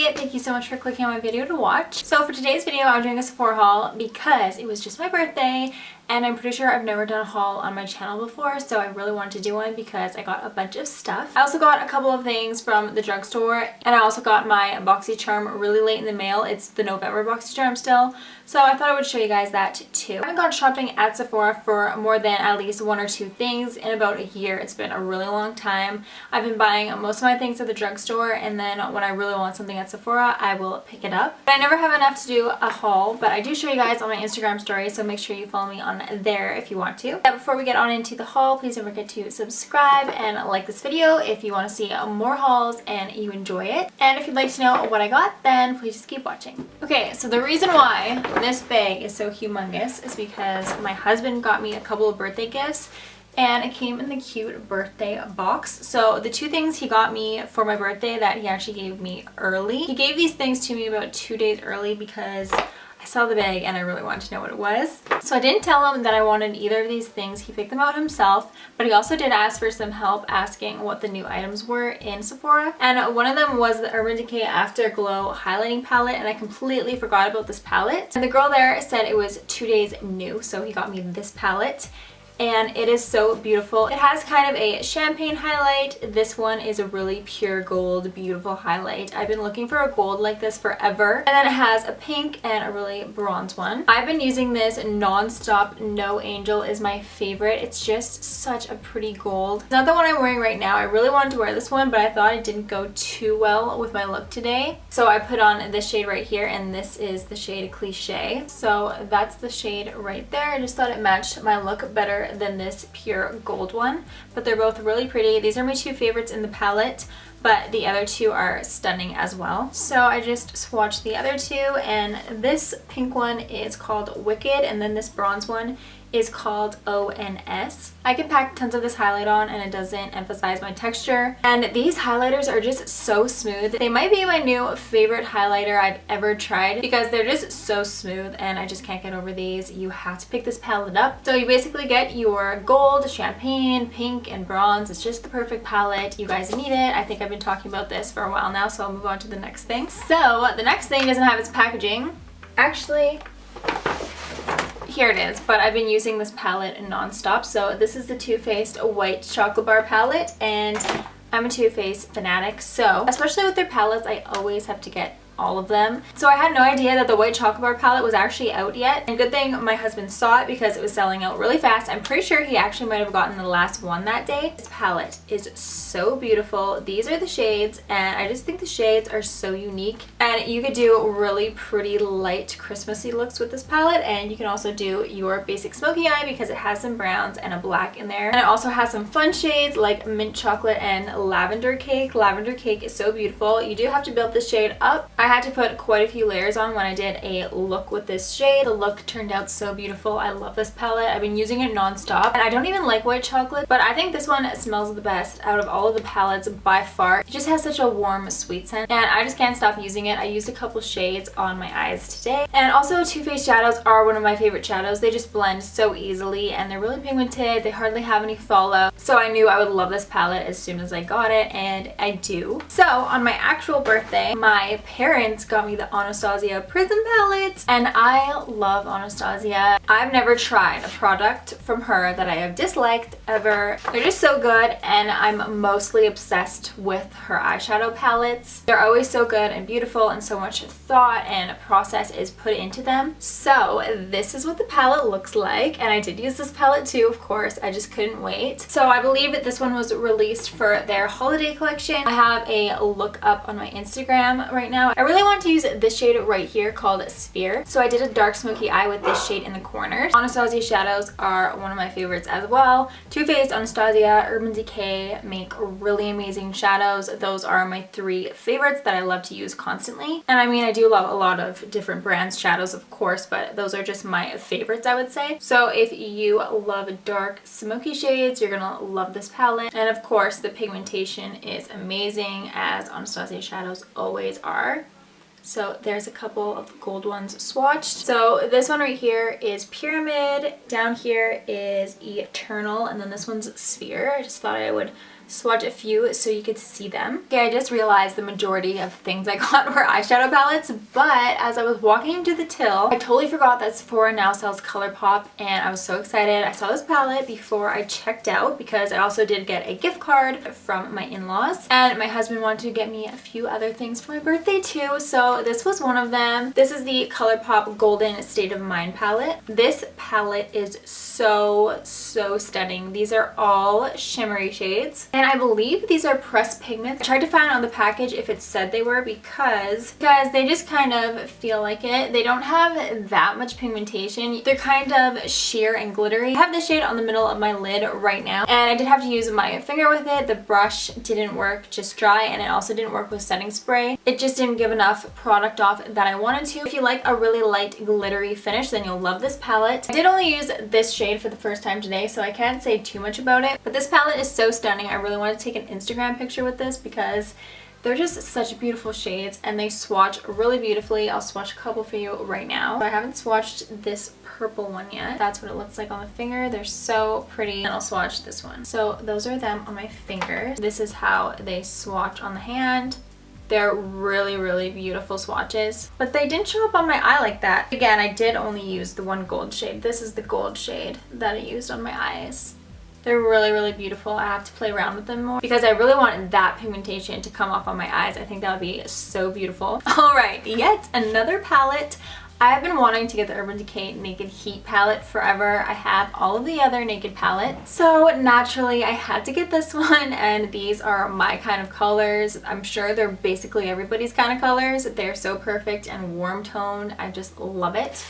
everybody, thank you so much for clicking on my video to watch. So for today's video, I'm doing a Sephora haul because it was just my birthday and I'm pretty sure I've never done a haul on my channel before, so I really wanted to do one because I got a bunch of stuff. I also got a couple of things from the drugstore, and I also got my BoxyCharm really late in the mail. It's the November BoxyCharm still, so I thought I would show you guys that too. I haven't gone shopping at Sephora for more than at least one or two things in about a year. It's been a really long time. I've been buying most of my things at the drugstore, and then when I really want something at Sephora, I will pick it up. But I never have enough to do a haul, but I do show you guys on my Instagram story, so make sure you follow me on there if you want to. But before we get on into the haul, please don't forget to subscribe and like this video if you want to see more hauls and you enjoy it. And if you'd like to know what I got, then please just keep watching. Okay, so the reason why this bag is so humongous is because my husband got me a couple of birthday gifts, and it came in the cute birthday box. So the two things he got me for my birthday that he actually gave me early. He gave these things to me about 2 days early because I saw the bag and I really wanted to know what it was. So I didn't tell him that I wanted either of these things. He picked them out himself, but he also did ask for some help asking what the new items were in Sephora. And one of them was the Urban Decay Afterglow highlighting palette, and I completely forgot about this palette. And the girl there said it was 2 days new, so he got me this palette. And it is so beautiful. It has kind of a champagne highlight. This one is a really pure gold, beautiful highlight. I've been looking for a gold like this forever. And then it has a pink and a really bronze one. I've been using this non-stop. No Angel is my favorite. It's just such a pretty gold. It's not the one I'm wearing right now. I really wanted to wear this one, but I thought it didn't go too well with my look today. So I put on this shade right here, and this is the shade Cliché. So that's the shade right there. I just thought it matched my look better than this pure gold one, but they're both really pretty. These are my two favorites in the palette, but the other two are stunning as well. So I just swatched the other two, and this pink one is called Wicked, and then this bronze one is called ONS. I can pack tons of this highlight on and it doesn't emphasize my texture. And these highlighters are just so smooth. They might be my new favorite highlighter I've ever tried because they're just so smooth and I just can't get over these. You have to pick this palette up. So you basically get your gold, champagne, pink, and bronze. It's just the perfect palette. You guys need it. I think I've been talking about this for a while now, so I'll move on to the next thing. So the next thing doesn't have its packaging. Actually, here it is, but I've been using this palette non-stop. So this is the Too Faced White Chocolate Bar palette, and I'm a Too Faced fanatic, so especially with their palettes, I always have to get all of them. So I had no idea that the white chocolate bar palette was actually out yet, and good thing my husband saw it because it was selling out really fast. I'm pretty sure he actually might have gotten the last one that day. This palette is so beautiful. These are the shades, and I just think the shades are so unique, and you could do really pretty light Christmassy looks with this palette, and you can also do your basic smoky eye because it has some browns and a black in there, and it also has some fun shades like mint chocolate and lavender cake. Lavender cake is so beautiful. You do have to build this shade up. I had to put quite a few layers on when I did a look with this shade. The look turned out so beautiful. I love this palette. I've been using it non-stop, and I don't even like white chocolate, but I think this one smells the best out of all of the palettes by far. It just has such a warm, sweet scent, and I just can't stop using it. I used a couple shades on my eyes today. And also, Too Faced shadows are one of my favorite shadows. They just blend so easily, and they're really pigmented. They hardly have any fallout. So I knew I would love this palette as soon as I got it, and I do. So on my actual birthday, my parents got me the Anastasia Prism palette, and I love Anastasia. I've never tried a product from her that I have disliked ever. They're just so good, and I'm mostly obsessed with her eyeshadow palettes. They're always so good and beautiful, and so much thought and process is put into them. So this is what the palette looks like, and I did use this palette too, of course. I just couldn't wait. So I believe that this one was released for their holiday collection. I have a look up on my Instagram right now. I really want to use this shade right here called Sphere. So I did a dark smoky eye with this shade in the corners. Anasazi shadows are one of my favorites as well. Too Faced, Anastasia, Urban Decay make really amazing shadows. Those are my three favorites that I love to use constantly. And I mean, I do love a lot of different brands shadows, of course, but those are just my favorites, I would say. So if you love dark smoky shades, you're gonna love this palette. And of course, the pigmentation is amazing, as Anastasia shadows always are. So there's a couple of gold ones swatched. So this one right here is Pyramid, down here is Eternal, and then this one's Sphere. I just thought I would swatch a few so you could see them. Okay, I just realized the majority of things I got were eyeshadow palettes, but as I was walking into the till, I totally forgot that Sephora now sells Colourpop, and I was so excited. I saw this palette before I checked out because I also did get a gift card from my in-laws, and my husband wanted to get me a few other things for my birthday too, so this was one of them. This is the Colourpop Golden State of Mind palette. This palette is so stunning. These are all shimmery shades, and I believe these are pressed pigments. I tried to find on the package if it said they were because they just kind of feel like it. They don't have that much pigmentation. They're kind of sheer and glittery. I have this shade on the middle of my lid right now, and I did have to use my finger with it. The brush didn't work, just dry, and it also didn't work with setting spray. It just didn't give enough product off that I wanted to. If you like a really light glittery finish, then you'll love this palette. I did only use this shade for the first time today, so I can't say too much about it, but this palette is so stunning. I really want to take an Instagram picture with this because they're just such beautiful shades and they swatch really beautifully. I'll swatch a couple for you right now. I haven't swatched this purple one yet. That's what it looks like on the finger. They're so pretty. And I'll swatch this one. So those are them on my finger. This is how they swatch on the hand. They're really beautiful swatches, but they didn't show up on my eye like that. Again, I did only use the one gold shade. This is the gold shade that I used on my eyes. They're really beautiful. I have to play around with them more because I really want that pigmentation to come off on my eyes. I think that would be so beautiful. All right, yet another palette. I've been wanting to get the Urban Decay Naked Heat palette forever. I have all of the other Naked palettes, so naturally I had to get this one, and these are my kind of colors. I'm sure they're basically everybody's kind of colors. They're so perfect and warm toned. I just love it.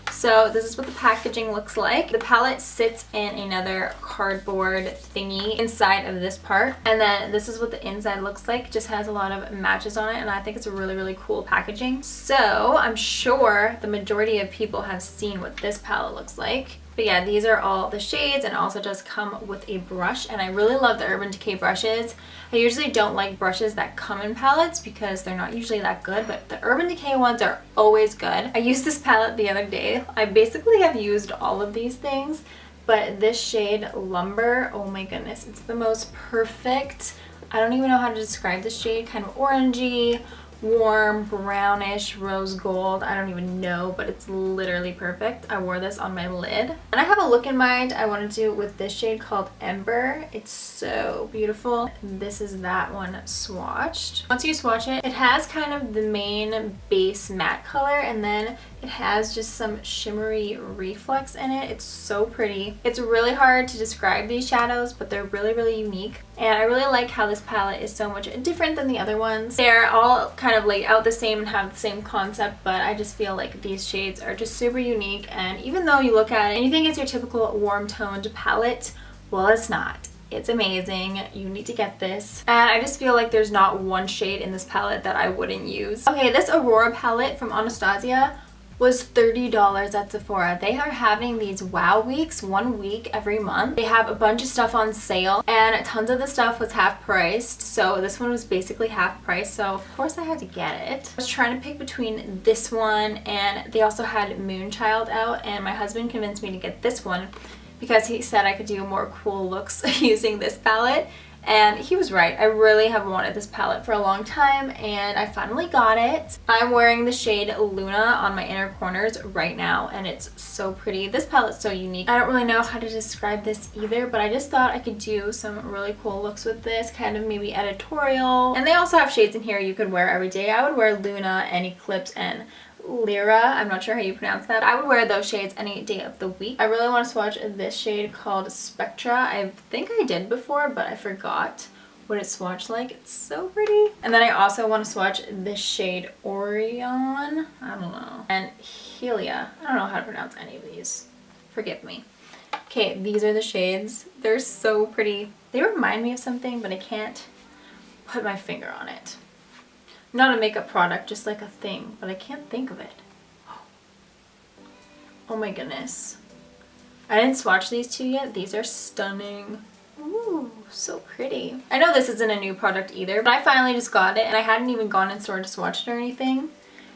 So this is what the packaging looks like. The palette sits in another cardboard thingy inside of this part, and then this is what the inside looks like. It just has a lot of matches on it, and I think it's a really cool packaging. So I'm sure the majority of people have seen what this palette looks like. But yeah, these are all the shades, and it also does come with a brush, and I really love the Urban Decay brushes. I usually don't like brushes that come in palettes because they're not usually that good, but the Urban Decay ones are always good. I used this palette the other day. I basically have used all of these things, but this shade Lumber, oh my goodness, it's the most perfect. I don't even know how to describe this shade. Kind of orangey, warm, brownish, rose gold. I don't even know, but it's literally perfect. I wore this on my lid. And I have a look in mind I want to do with this shade called Ember. It's so beautiful. This is that one swatched. Once you swatch it, it has kind of the main base matte color, and then it has just some shimmery reflex in it. It's so pretty. It's really hard to describe these shadows, but they're really unique. And I really like how this palette is so much different than the other ones. They're all kind of laid out the same and have the same concept, but I just feel like these shades are just super unique. And even though you look at it and you think it's your typical warm toned palette, well, it's not. It's amazing. You need to get this. And I just feel like there's not one shade in this palette that I wouldn't use. Okay, this Aurora palette from Anastasia was $30 at Sephora. They are having these wow weeks, 1 week every month. They have a bunch of stuff on sale, and tons of the stuff was half priced, so this one was basically half price, so of course I had to get it. I was trying to pick between this one, and they also had Moonchild out, and my husband convinced me to get this one because he said I could do more cool looks using this palette. And he was right. I really have wanted this palette for a long time, and I finally got it. I'm wearing the shade Luna on my inner corners right now, and it's so pretty. This palette's so unique. I don't really know how to describe this either, but I just thought I could do some really cool looks with this, kind of maybe editorial. And they also have shades in here you could wear every day. I would wear Luna and Eclipse and Lyra, I'm not sure how you pronounce that. I would wear those shades any day of the week. I really want to swatch this shade called Spectra. I think I did before, but I forgot what it swatched like. It's so pretty. And then I also want to swatch this shade Orion, I don't know, and Helia. I don't know how to pronounce any of these. Forgive me. Okay, these are the shades. They're so pretty. They remind me of something, but I can't put my finger on it. Not a makeup product, just like a thing, but I can't think of it. Oh my goodness. I didn't swatch these two yet. These are stunning. Ooh, so pretty. I know this isn't a new product either, but I finally just got it, and I hadn't even gone in store to swatch it or anything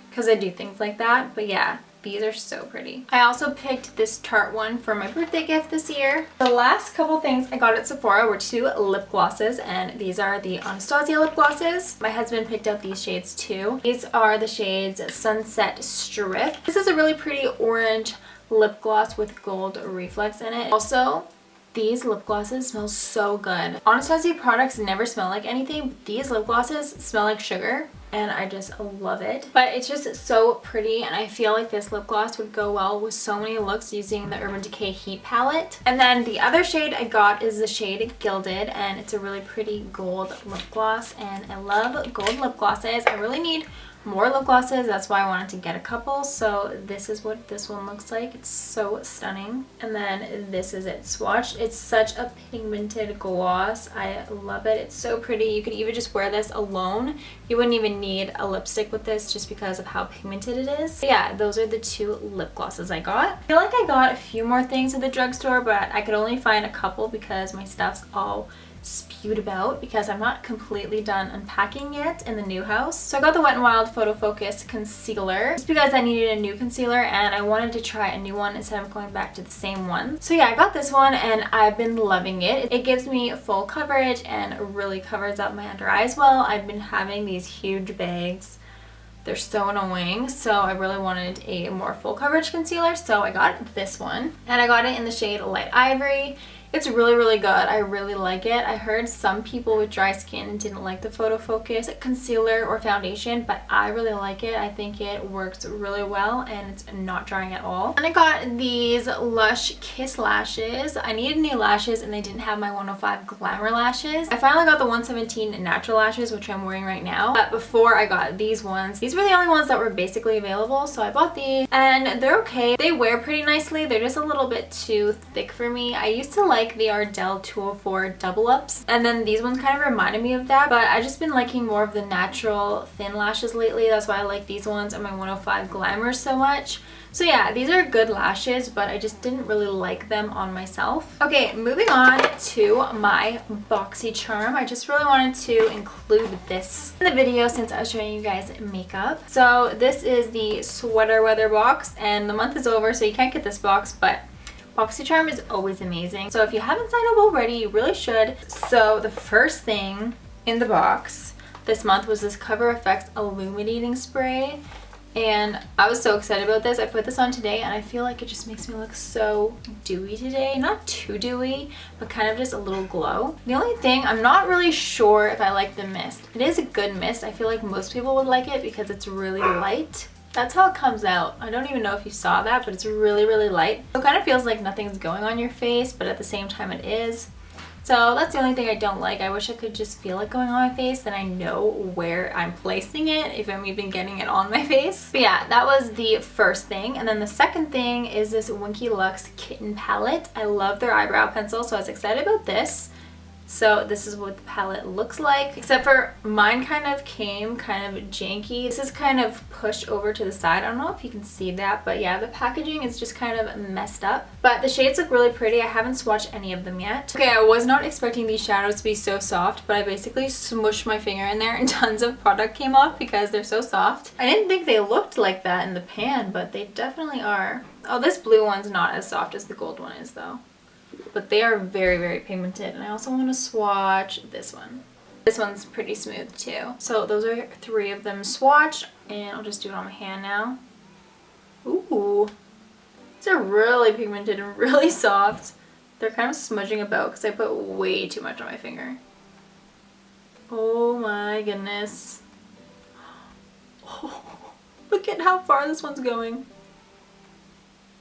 because I do things like that. But yeah, These are so pretty. I also picked this Tarte one for my birthday gift this year. The last couple things I got at Sephora were 2 lip glosses, and these are the Anastasia lip glosses. My husband picked out these shades too. These are the shades Sunset Strip. This is a really pretty orange lip gloss with gold reflex in it. Also, these lip glosses smell so good. Anastasia products never smell like anything, but these lip glosses smell like sugar, and I just love it. But it's just so pretty, and I feel like this lip gloss would go well with so many looks using the Urban Decay Heat palette. And then the other shade I got is the shade Gilded, and it's a really pretty gold lip gloss, and I love gold lip glosses. I really need more lip glosses, that's why I wanted to get a couple. So this is what this one looks like. It's so stunning. And then this is it swatched. It's such a pigmented gloss. I love it. It's so pretty. You could even just wear this alone. You wouldn't even need a lipstick with this just because of how pigmented it is. So yeah, those are the 2 lip glosses I got. I feel like I got a few more things at the drugstore, but I could only find a couple because my stuff's all spewed about because I'm not completely done unpacking yet in the new house. So I got the Wet n Wild Photo Focus concealer just because I needed a new concealer and I wanted to try a new one instead of going back to the same one. So yeah, I got this one and I've been loving it. It gives me full coverage and really covers up my under eyes well. I've been having these huge bags. They're so annoying, so I really wanted a more full coverage concealer, so I got this one. And I got it in the shade Light Ivory. It's really, really good. I really like it. I heard some people with dry skin didn't like the Photo Focus concealer or foundation, but I really like it. I think it works really well and it's not drying at all. And I got these Lush Kiss lashes. I needed new lashes and they didn't have my 105 Glamour lashes. I finally got the 117 natural lashes, which I'm wearing right now. But before I got these ones, these were the only ones that were basically available, so I bought these and they're okay. They wear pretty nicely. They're just a little bit too thick for me. I used to like the Ardell 204 double ups, and then these ones kind of reminded me of that, but I've just been liking more of the natural thin lashes lately. That's why I like these ones and my 105 Glamour so much. So yeah, these are good lashes, but I just didn't really like them on myself. Okay, moving on to my BoxyCharm. I just really wanted to include this in the video since I was showing you guys makeup. So this is the sweater weather box, and the month is over, so you can't get this box, but BoxyCharm is always amazing. So if you haven't signed up already, you really should. So the first thing in the box this month was this Cover FX illuminating spray. And I was so excited about this. I put this on today and I feel like it just makes me look so dewy today. Not too dewy, but kind of just a little glow. The only thing, I'm not really sure if I like the mist. It is a good mist. I feel like most people would like it because it's really light. That's how it comes out. I don't even know if you saw that, but it's really, really light. So it kind of feels like nothing's going on your face, but at the same time it is. So that's the only thing I don't like. I wish I could just feel it going on my face, then I know where I'm placing it, if I'm even getting it on my face. But yeah, that was the first thing. And then the second thing is this Winky Lux Kitten palette. I love their eyebrow pencil, so I was excited about this. So this is what the palette looks like, except for mine kind of came kind of janky. This is kind of pushed over to the side. I don't know if you can see that, but yeah, the packaging is just kind of messed up. But the shades look really pretty. I haven't swatched any of them yet. Okay, I was not expecting these shadows to be so soft, but I basically smushed my finger in there and tons of product came off because they're so soft. I didn't think they looked like that in the pan, but they definitely are. Oh, this blue one's not as soft as the gold one is though. But they are very, very pigmented. And I also want to swatch this one. This one's pretty smooth too. So those are 3 of them swatched, and I'll just do it on my hand now. Ooh, these are really pigmented and really soft. They're kind of smudging about because I put way too much on my finger. Oh my goodness. Oh, look at how far this one's going.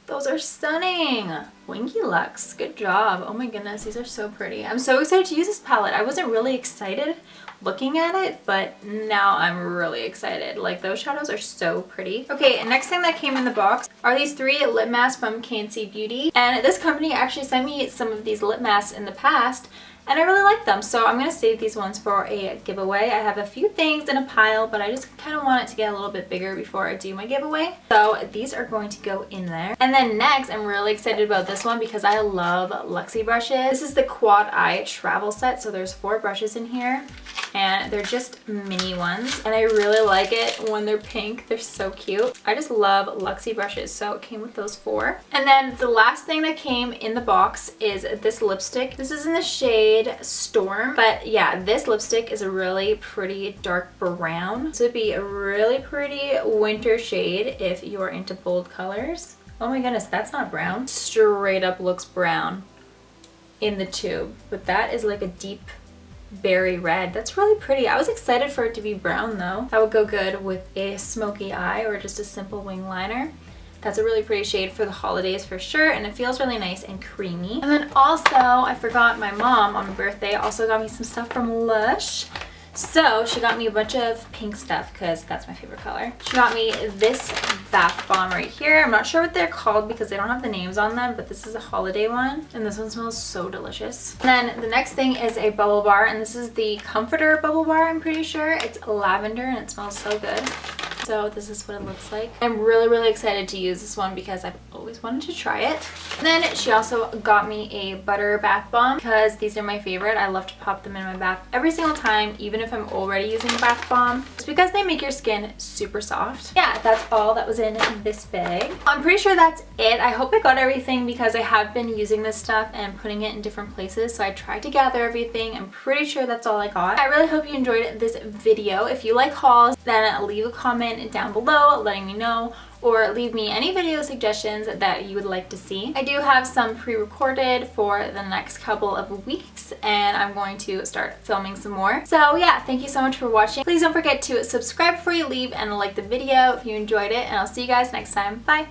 Those are stunning. Winky Lux, good job. Oh my goodness, these are so pretty. I'm so excited to use this palette. I wasn't really excited looking at it, but now I'm really excited. Like, those shadows are so pretty. Okay, next thing that came in the box are these 3 lip masks from Beauty. And this company actually sent me some of these lip masks in the past, and I really like them, so I'm going to save these ones for a giveaway. I have a few things in a pile, but I just kind of want it to get a little bit bigger before I do my giveaway. So these are going to go in there. And then next, I'm really excited about this one because I love Luxie brushes. This is the Quad Eye Travel Set, so there's 4 brushes in here. and they're just mini ones, and I really like it when they're pink. They're so cute. I just love Luxie brushes, so it came with those 4. And then the last thing that came in the box is this lipstick. This is in the shade Storm, but yeah, this lipstick is a really pretty dark brown, so it'd be a really pretty winter shade if you're into bold colors. Oh my goodness, that's not brown. Straight up looks brown in the tube, but that is like a deep berry red. That's really pretty. I was excited for it to be brown though. That would go good with a smoky eye or just a simple wing liner. That's a really pretty shade for the holidays for sure, and it feels really nice and creamy. And then also, I forgot, my mom on my birthday also got me some stuff from Lush. So she got me a bunch of pink stuff because that's my favorite color. She got me this bath bomb right here. I'm not sure what they're called because they don't have the names on them, but this is a holiday one, and this one smells so delicious. And then the next thing is a bubble bar, and this is the Comforter bubble bar, I'm pretty sure. It's lavender and it smells so good. So this is what it looks like. I'm really excited to use this one because I've always wanted to try it. And then she also got me a butter bath bomb because these are my favorite. I love to pop them in my bath every single time, even if I'm already using a bath bomb. It's because they make your skin super soft. Yeah, that's all that was in this bag. I'm pretty sure that's it. I hope I got everything because I have been using this stuff and putting it in different places, so I tried to gather everything. I'm pretty sure that's all I got. I really hope you enjoyed this video. If you like hauls, then leave a comment down below letting me know, or leave me any video suggestions that you would like to see. I do have some pre-recorded for the next couple of weeks, and I'm going to start filming some more. So yeah, thank you so much for watching. Please don't forget to subscribe before you leave and like the video if you enjoyed it, and I'll see you guys next time. Bye!